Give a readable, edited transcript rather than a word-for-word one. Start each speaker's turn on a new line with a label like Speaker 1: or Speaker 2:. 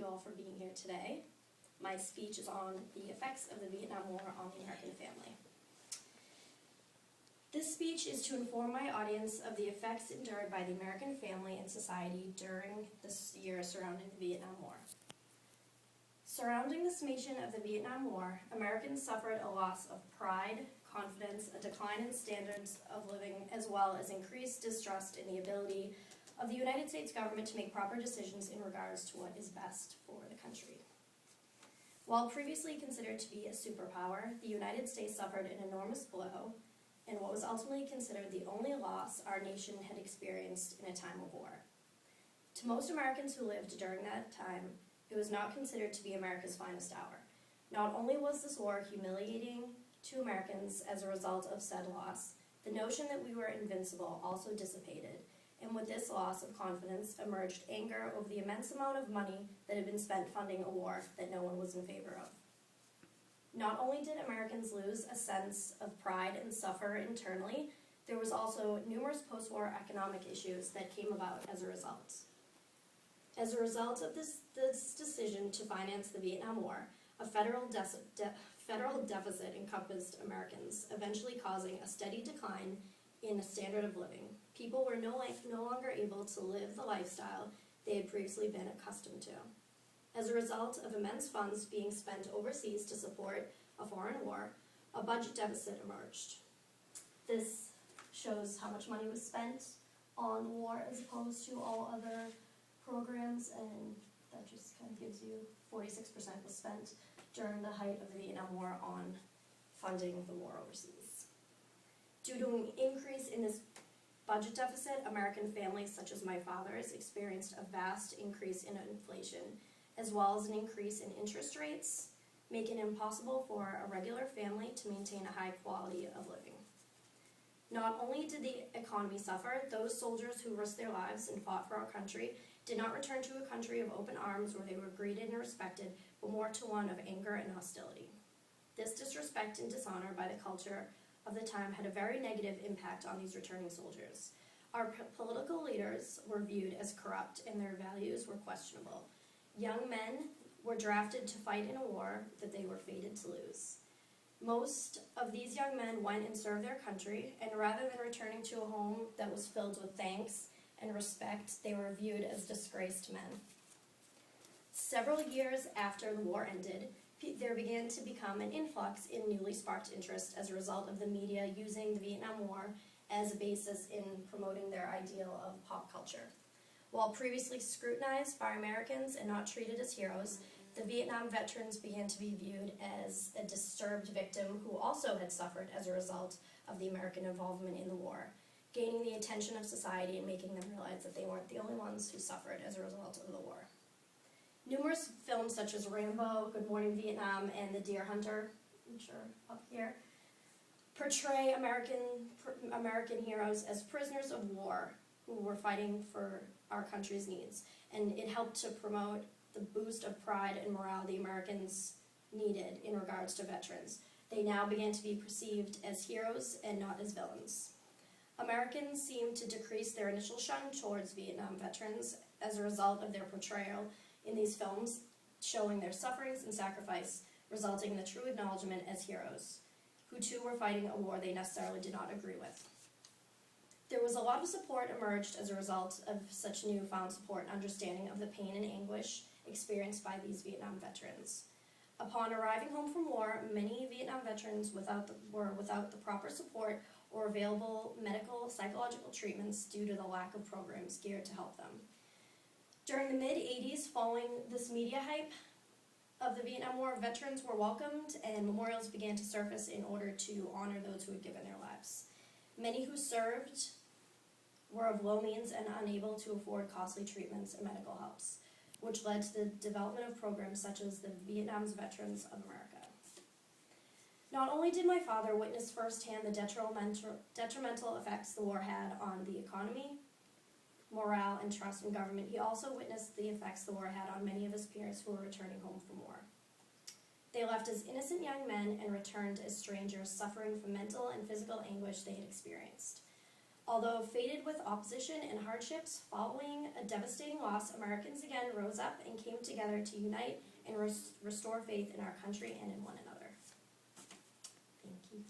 Speaker 1: you all for being here today. My speech is on the effects of the Vietnam War on the American family. This speech is to inform my audience of the effects endured by the American family and society during this year surrounding the Vietnam War. Surrounding the summation of the Vietnam War, Americans suffered a loss of pride, confidence, a decline in standards of living, as well as increased distrust in the ability of the United States government to make proper decisions in regards to what is best for the country. While previously considered to be a superpower, the United States suffered an enormous blow and what was ultimately considered the only loss our nation had experienced in a time of war. To most Americans who lived during that time, it was not considered to be America's finest hour. Not only was this war humiliating to Americans as a result of said loss, the notion that we were invincible also dissipated, and with this loss of confidence emerged anger over the immense amount of money that had been spent funding a war that no one was in favor of. Not only did Americans lose a sense of pride and suffer internally, there was also numerous post-war economic issues that came about as a result. As a result of this decision to finance the Vietnam War, a federal deficit encompassed Americans, eventually causing a steady decline in the standard of living. People were no longer able to live the lifestyle they had previously been accustomed to. As a result of immense funds being spent overseas to support a foreign war, a budget deficit emerged. This shows how much money was spent on war as opposed to all other programs, and that just kind of gives you 46% was spent during the height of the Vietnam War on funding the war overseas. Due to an increase in this budget deficit, American families such as my father's experienced a vast increase in inflation, as well as an increase in interest rates, making it impossible for a regular family to maintain a high quality of living. Not only did the economy suffer, those soldiers who risked their lives and fought for our country did not return to a country of open arms where they were greeted and respected, but more to one of anger and hostility. This disrespect and dishonor by the culture of the time had a very negative impact on these returning soldiers. Our political leaders were viewed as corrupt and their values were questionable. Young men were drafted to fight in a war that they were fated to lose. Most of these young men went and served their country, and rather than returning to a home that was filled with thanks and respect, they were viewed as disgraced men. Several years after the war ended, there began to become an influx in newly sparked interest as a result of the media using the Vietnam War as a basis in promoting their ideal of pop culture. While previously scrutinized by Americans and not treated as heroes, the Vietnam veterans began to be viewed as a disturbed victim who also had suffered as a result of the American involvement in the war, gaining the attention of society and making them realize that they weren't the only ones who suffered as a result of the war. Numerous films such as Rambo, Good Morning Vietnam, and The Deer Hunter, I'm sure up here, portray American heroes as prisoners of war who were fighting for our country's needs, and it helped to promote the boost of pride and morale the Americans needed in regards to veterans. They now began to be perceived as heroes and not as villains. Americans seemed to decrease their initial shun towards Vietnam veterans as a result of their portrayal in these films, showing their sufferings and sacrifice, resulting in the true acknowledgement as heroes, who too were fighting a war they necessarily did not agree with. There was a lot of support emerged as a result of such newfound support and understanding of the pain and anguish experienced by these Vietnam veterans. Upon arriving home from war, many Vietnam veterans were without the proper support or available medical, psychological treatments due to the lack of programs geared to help them. During the mid-'80s, following this media hype of the Vietnam War, veterans were welcomed and memorials began to surface in order to honor those who had given their lives. Many who served were of low means and unable to afford costly treatments and medical helps, which led to the development of programs such as the Vietnam's Veterans of America. Not only did my father witness firsthand the detrimental effects the war had on the economy, morale, and trust in government, he also witnessed the effects the war had on many of his peers who were returning home from war. They left as innocent young men and returned as strangers suffering from mental and physical anguish they had experienced. Although fated with opposition and hardships following a devastating loss, Americans again rose up and came together to unite and restore faith in our country and in one another. Thank you.